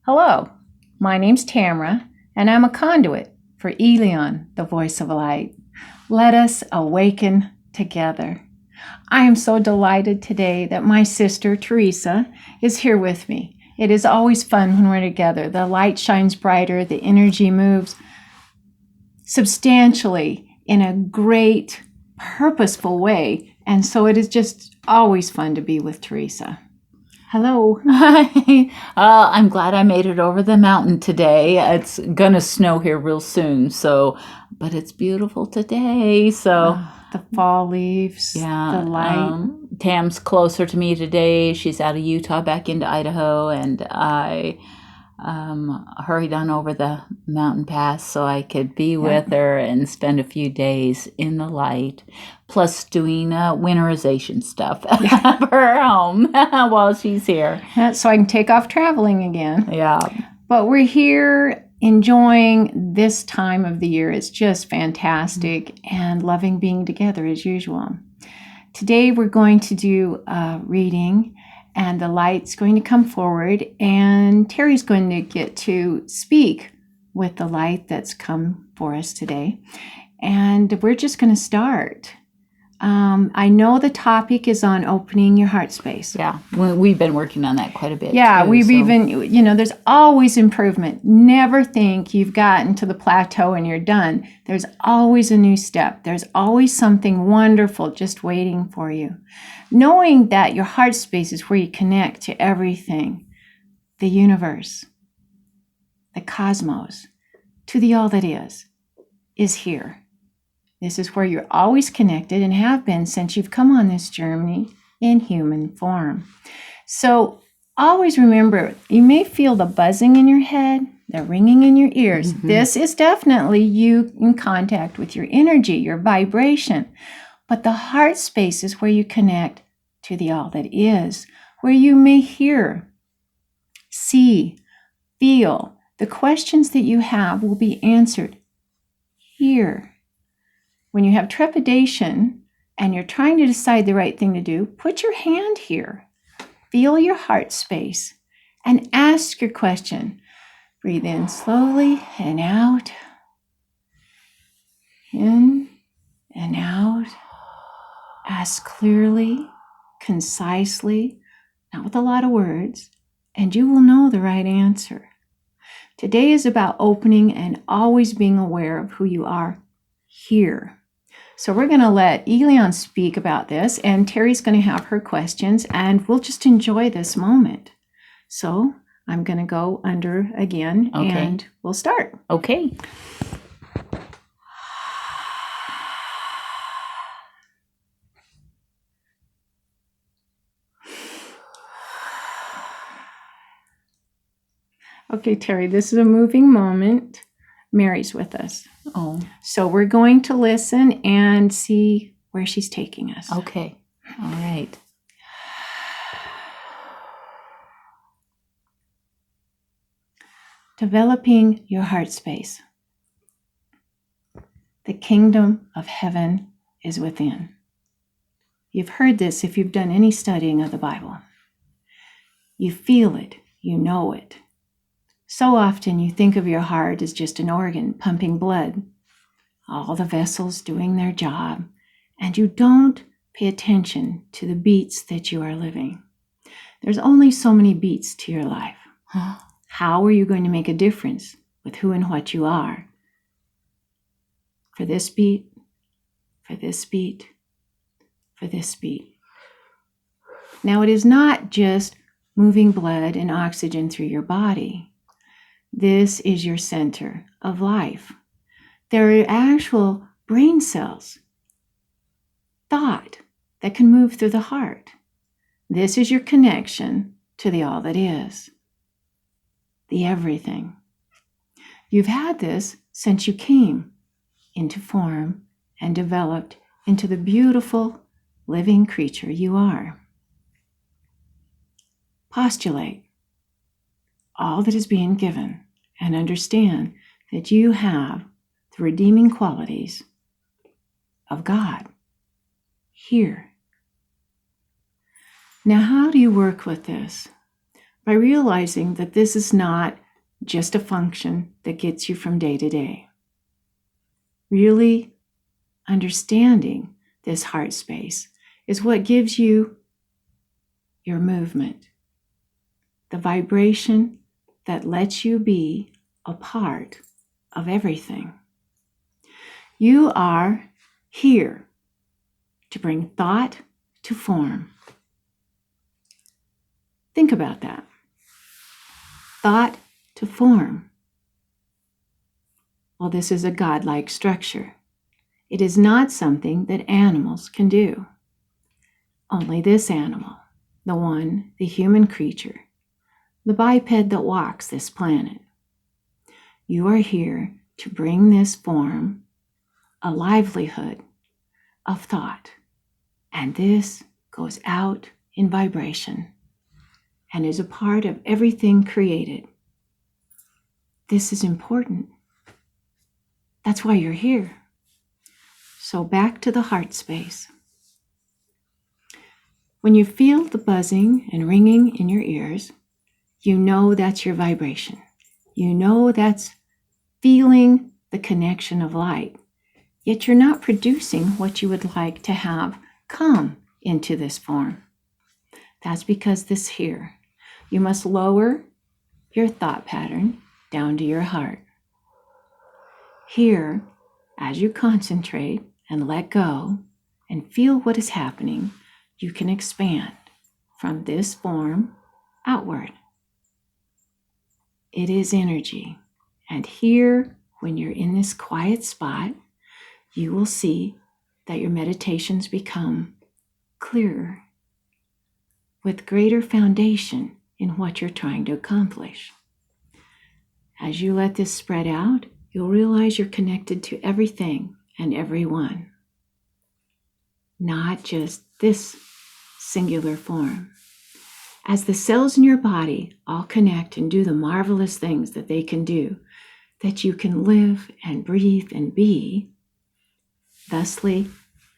Hello, my name's Tamara, and I'm a conduit for Elion, the voice of light. Let us awaken together. I am so delighted today that my sister Teresa is here with me. It is always fun when we're together. The light shines brighter, the energy moves substantially in a great, purposeful way. And so it is just always fun to be with Teresa. Hello. Hi. I'm glad I made it over the mountain today. It's gonna snow here real soon, but it's beautiful today. The fall leaves, Yeah, the light. Tam's closer to me today. She's out of Utah back into Idaho, and I hurried on over the mountain pass so I could be with her and spend a few days in the light, plus doing winterization stuff for her home while she's here. So I can take off traveling again. Yeah. But we're here enjoying this time of the year. It's just fantastic and loving being together as usual. Today we're going to do a reading, and the light's going to come forward, and Terry's going to get to speak with the light that's come for us today. And we're just going to start. I know the topic is on opening your heart space. Yeah, we've been working on that quite a bit. Yeah, even, there's always improvement. Never think you've gotten to the plateau and you're done. There's always a new step. There's always something wonderful just waiting for you. Knowing that your heart space is where you connect to everything, the universe, the cosmos, to the all that is here. This is where you're always connected and have been since you've come on this journey in human form. So always remember, you may feel the buzzing in your head, the ringing in your ears. Mm-hmm. This is definitely you in contact with your energy, your vibration. But the heart space is where you connect to the all that is, where you may hear, see, feel. The questions that you have will be answered here. When you have trepidation and you're trying to decide the right thing to do, put your hand here. Feel your heart space and ask your question. Breathe in slowly and out. In and out. Ask clearly, concisely, not with a lot of words, and you will know the right answer. Today is about opening and always being aware of who you are here. So we're going to let Elion speak about this, and Terry's going to have her questions, and we'll just enjoy this moment. So I'm going to go under again, and we'll start. Okay. Okay, Terry, this is a moving moment. Mary's with us. Oh. So we're going to listen and see where she's taking us. Okay. All right. Developing your heart space. The kingdom of heaven is within. You've heard this if you've done any studying of the Bible. You feel it. You know it. So often you think of your heart as just an organ pumping blood, all the vessels doing their job, and you don't pay attention to the beats that you are living. There's only so many beats to your life. How are you going to make a difference with who and what you are? For this beat, for this beat, for this beat. Now it is not just moving blood and oxygen through your body. This is your center of life. There are actual brain cells, thought, that can move through the heart. This is your connection to the all that is, the everything. You've had this since you came into form and developed into the beautiful living creature you are. Postulate all that is being given and understand that you have the redeeming qualities of God here. Now, how do you work with this? by realizing that this is not just a function that gets you from day to day. Really understanding this heart space is what gives you your movement, the vibration that lets you be a part of everything. You are here to bring thought to form. Think about that. Thought to form. Well, this is a godlike structure. It is not something that animals can do. Only this animal, the human creature, the biped that walks this planet. You are here to bring this form a livelihood of thought, and this goes out in vibration and is a part of everything created. This is important. That's why you're here. So back to the heart space. When you feel the buzzing and ringing in your ears, you know that's your vibration. You know that's feeling the connection of light. Yet you're not producing what you would like to have come into this form. That's because this here. You must lower your thought pattern down to your heart. Here, as you concentrate and let go and feel what is happening, you can expand from this form outward. It is energy. And here, when you're in this quiet spot, you will see that your meditations become clearer, with greater foundation in what you're trying to accomplish. As you let this spread out, you'll realize you're connected to everything and everyone, not just this singular form. As the cells in your body all connect and do the marvelous things that they can do, that you can live and breathe and be, thusly,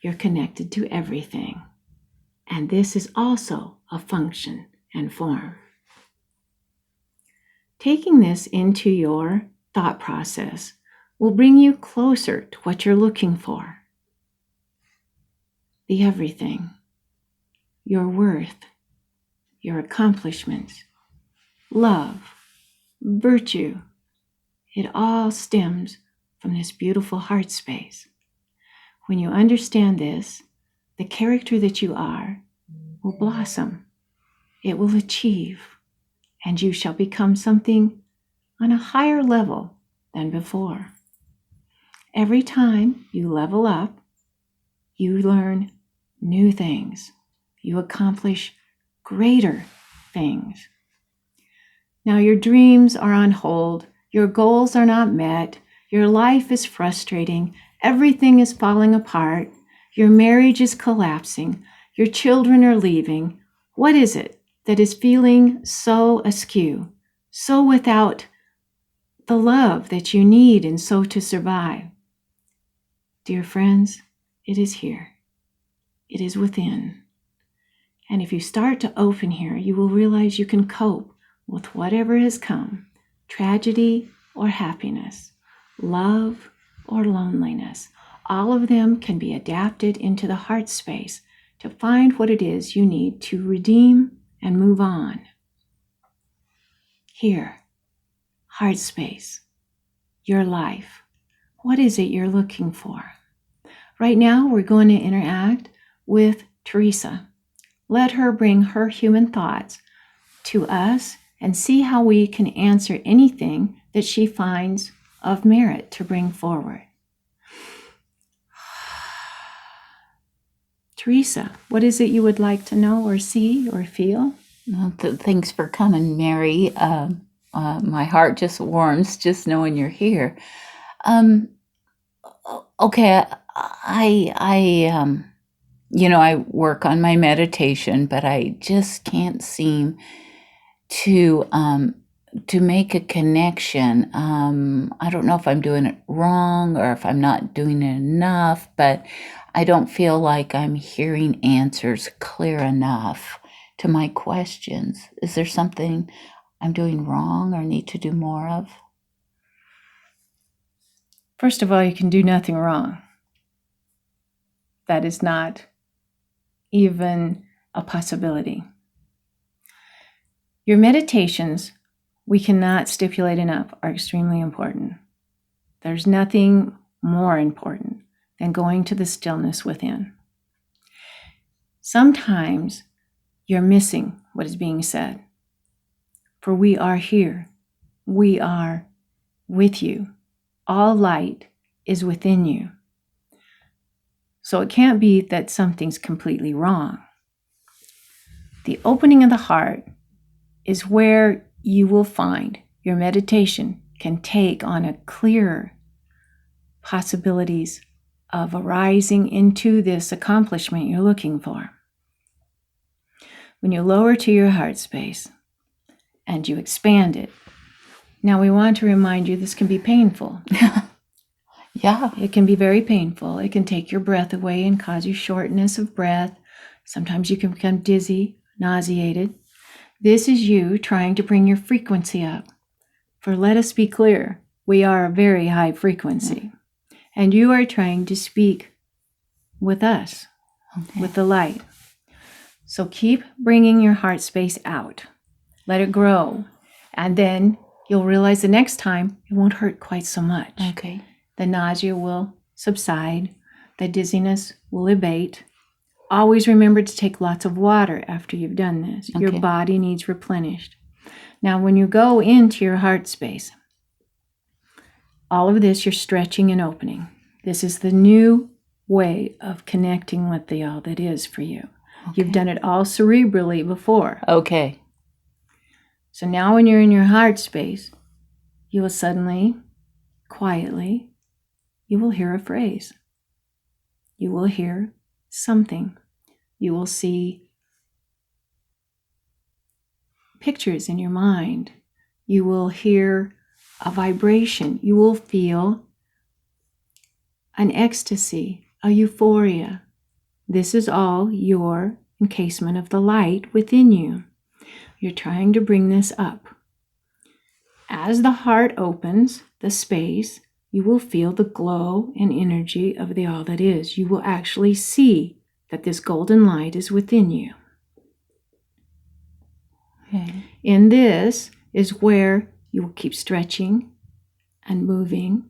you're connected to everything. And this is also a function and form. Taking this into your thought process will bring you closer to what you're looking for. The everything, your worth, your accomplishments, love, virtue. It all stems from this beautiful heart space. When you understand this, the character that you are will blossom. It will achieve, and you shall become something on a higher level than before. Every time you level up, you learn new things. You accomplish greater things. Now your dreams are on hold. Your goals are not met. Your life is frustrating. Everything is falling apart. Your marriage is collapsing. Your children are leaving. What is it that is feeling so askew, so without the love that you need and so to survive? Dear friends, it is here. It is within. And if you start to open here, you will realize you can cope with whatever has come, tragedy or happiness, love or loneliness. All of them can be adapted into the heart space to find what it is you need to redeem and move on. Here, heart space, your life. What is it you're looking for? Right now, we're going to interact with Teresa. Let her bring her human thoughts to us and see how we can answer anything that she finds of merit to bring forward. Teresa, what is it you would like to know or see or feel? Well, thanks for coming, Mary. My heart just warms just knowing you're here. Okay, I work on my meditation, but I just can't seem to make a connection. I don't know if I'm doing it wrong or if I'm not doing it enough, but I don't feel like I'm hearing answers clear enough to my questions? Is there something I'm doing wrong or need to do more of? First of all, you can do nothing wrong. That is not even a possibility. Your meditations, we cannot stipulate enough, are extremely important. There's nothing more important than going to the stillness within. Sometimes you're missing what is being said. For we are here. We are with you. All light is within you. So it can't be that something's completely wrong. The opening of the heart is where you will find your meditation can take on a clearer possibilities of arising into this accomplishment you're looking for. When you lower to your heart space and you expand it, now we want to remind you this can be painful. Yeah. It can be very painful. It can take your breath away and cause you shortness of breath. Sometimes you can become dizzy, nauseated. This is you trying to bring your frequency up. For let us be clear, we are a very high frequency. And you are trying to speak with us, with the light. So keep bringing your heart space out. Let it grow. And then you'll realize the next time it won't hurt quite so much. Okay. The nausea will subside. The dizziness will abate. Always remember to take lots of water after you've done this. Okay. Your body needs replenished. Now, when you go into your heart space, all of this you're stretching and opening. This is the new way of connecting with the all that is for you. Okay. You've done it all cerebrally before. Okay. So now when you're in your heart space, you will suddenly, quietly, you will hear a phrase. You will hear something. You will see pictures in your mind. You will hear a vibration. You will feel an ecstasy, a euphoria. This is all your encasement of the light within you. You're trying to bring this up. As the heart opens the space, you will feel the glow and energy of the all that is. You will actually see that this golden light is within you. Okay. In this is where you will keep stretching and moving,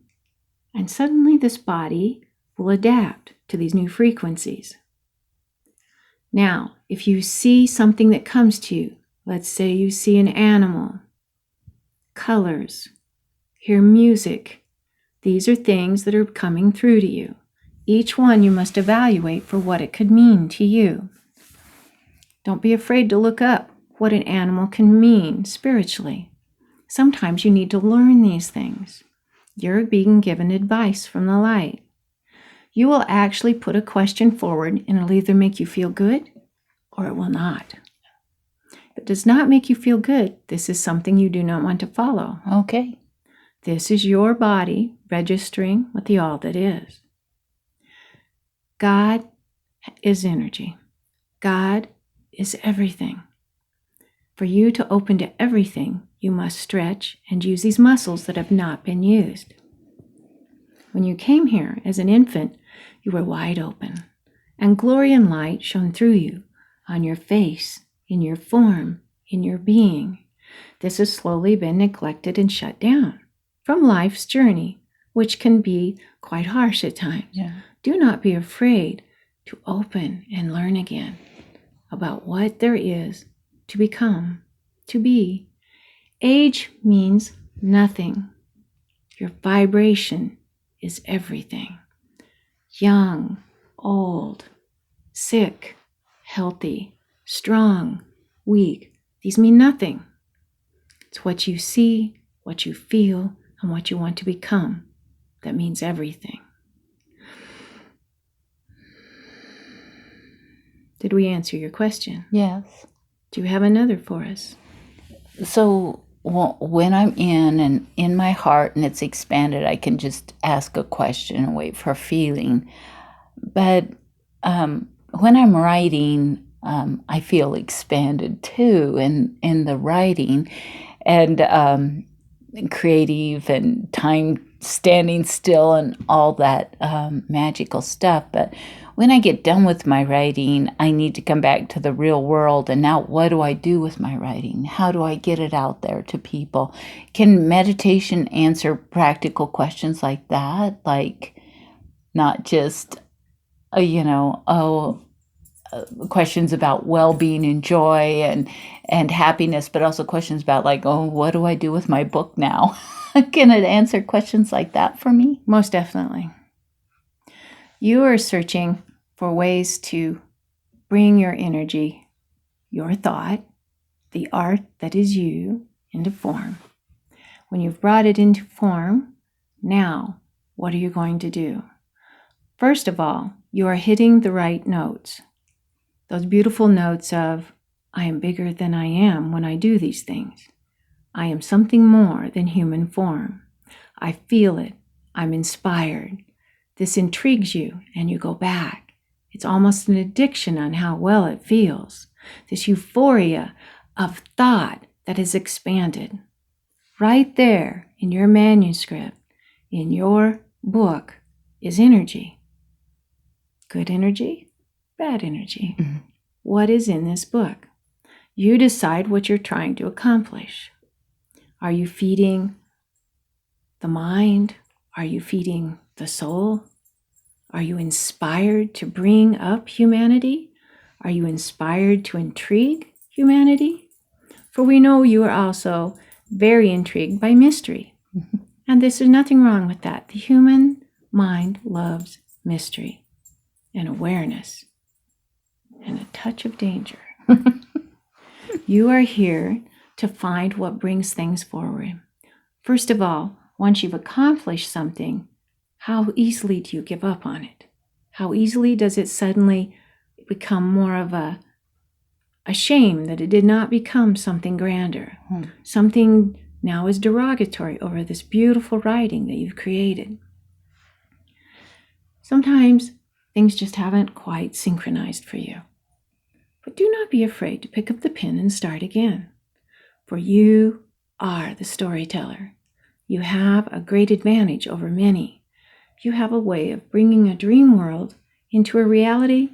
and suddenly this body will adapt to these new frequencies. Now, if you see something that comes to you, let's say you see an animal, colors, hear music, these are things that are coming through to you. Each one you must evaluate for what it could mean to you. Don't be afraid to look up what an animal can mean spiritually. Sometimes you need to learn these things. You're being given advice from the light. You will actually put a question forward and it'll either make you feel good or it will not. If it does not make you feel good, this is something you do not want to follow. Okay. This is your body registering with the all that is. God is energy. God is everything. For you to open to everything, you must stretch and use these muscles that have not been used. When you came here as an infant, you were wide open, and glory and light shone through you, on your face, in your form, in your being. This has slowly been neglected and shut down from life's journey, which can be quite harsh at times. Yeah. Do not be afraid to open and learn again about what there is to become, to be. Age means nothing. Your vibration is everything. Young, old, sick, healthy, strong, weak. These mean nothing. It's what you see, what you feel, and what you want to become that means everything. Did we answer your question? Yes. Do you have another for us? So when I'm in my heart and it's expanded, I can just ask a question and wait for a feeling. But when I'm writing, I feel expanded too in the writing, and creative and time standing still and all that magical stuff. But when I get done with my writing, I need to come back to the real world. And now, what do I do with my writing? How do I get it out there to people? Can meditation answer practical questions like that? Like, not just, questions about well-being and joy and happiness, but also questions about like, oh, what do I do with my book now? Can it answer questions like that for me? Most definitely. You are searching for ways to bring your energy, your thought, the art that is you, into form. When you've brought it into form, now what are you going to do? First of all, you are hitting the right notes. Those beautiful notes of, I am bigger than I am when I do these things. I am something more than human form. I feel it. I'm inspired. This intrigues you, and you go back. It's almost an addiction on how well it feels. This euphoria of thought that has expanded. Right there in your manuscript, in your book, is energy. Good energy, bad energy. Mm-hmm. What is in this book? You decide what you're trying to accomplish. Are you feeding the mind? Are you feeding the soul? Are you inspired to bring up humanity? Are you inspired to intrigue humanity? For we know you are also very intrigued by mystery. Mm-hmm. And there's nothing wrong with that. The human mind loves mystery and awareness and a touch of danger. You are here to find what brings things forward. First of all, once you've accomplished something, how easily do you give up on it? How easily does it suddenly become more of a shame that it did not become something grander? Something now is derogatory over this beautiful writing that you've created. Sometimes things just haven't quite synchronized for you. But do not be afraid to pick up the pen and start again. For you are the storyteller. You have a great advantage over many. You have a way of bringing a dream world into a reality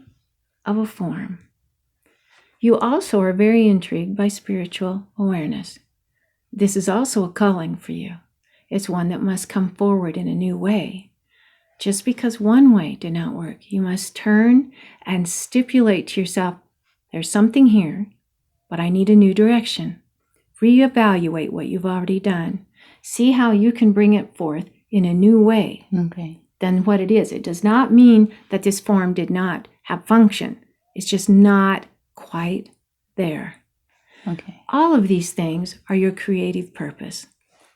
of a form. You also are very intrigued by spiritual awareness. This is also a calling for you. It's one that must come forward in a new way. Just because one way did not work, you must turn and stipulate to yourself, there's something here, but I need a new direction. Reevaluate what you've already done. See how you can bring it forth in a new way than what it is. It does not mean that this form did not have function. It's just not quite there. Okay. All of these things are your creative purpose.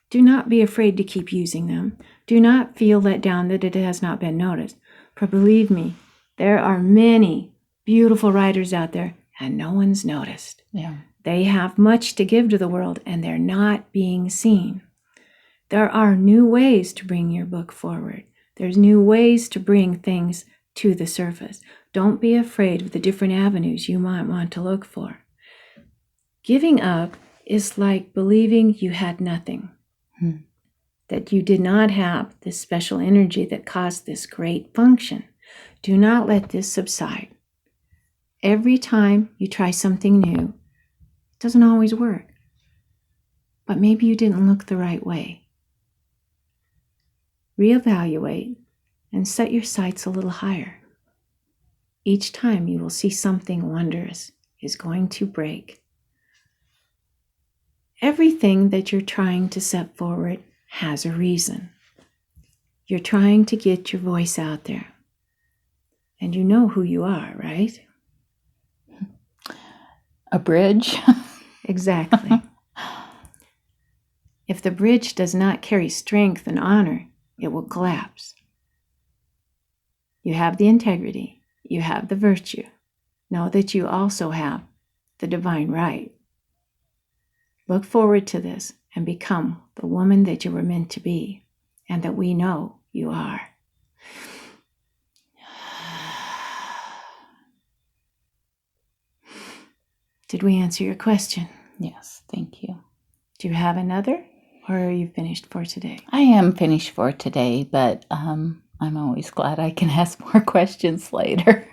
Do not be afraid to keep using them. Do not feel let down that it has not been noticed. For believe me, there are many beautiful writers out there and no one's noticed. Yeah. They have much to give to the world and they're not being seen. There are new ways to bring your book forward. There's new ways to bring things to the surface. Don't be afraid of the different avenues you might want to look for. Giving up is like believing you had nothing, that you did not have this special energy that caused this great function. Do not let this subside. Every time you try something new, it doesn't always work, but maybe you didn't look the right way. Reevaluate and set your sights a little higher. Each time you will see something wondrous is going to break. Everything that you're trying to set forward has a reason. You're trying to get your voice out there. And you know who you are, right? A bridge? Exactly. If the bridge does not carry strength and honor, it will collapse. You have the integrity. You have the virtue. Know that you also have the divine right. Look forward to this and become the woman that you were meant to be and that we know you are. Did we answer your question? Yes, thank you. Do you have another, or are you finished for today? I am finished for today, but I'm always glad I can ask more questions later.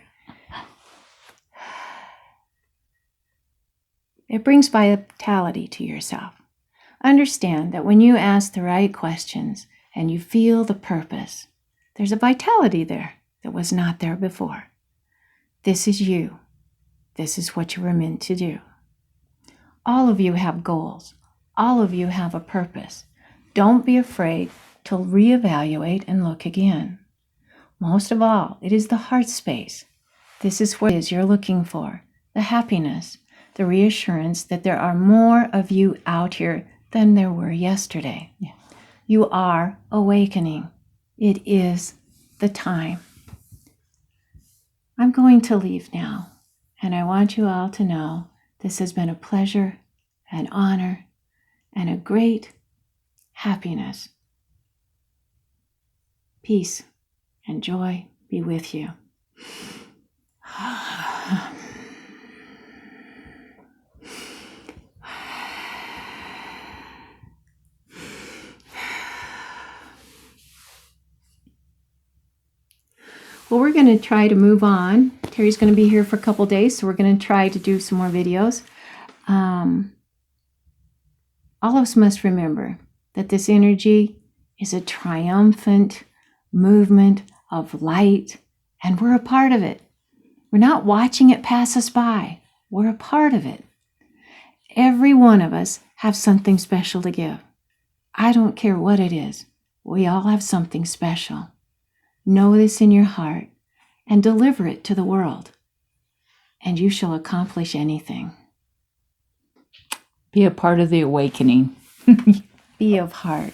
It brings vitality to yourself. Understand that when you ask the right questions and you feel the purpose, there's a vitality there that was not there before. This is you. This is what you were meant to do. All of you have goals. All of you have a purpose. Don't be afraid to reevaluate and look again. Most of all, it is the heart space. This is what it is you're looking for. The happiness, the reassurance that there are more of you out here than there were yesterday. Yeah. You are awakening. It is the time. I'm going to leave now, and I want you all to know this has been a pleasure, an honor, and a great happiness. Peace and joy be with you. Well, we're going to try to move on. Terry's going to be here for a couple days, so we're going to try to do some more videos. All of us must remember that this energy is a triumphant movement of light, and we're a part of it. We're not watching it pass us by. We're a part of it. Every one of us have something special to give. I don't care what it is. We all have something special. Know this in your heart and deliver it to the world, and you shall accomplish anything. Be a part of the awakening. Be of heart.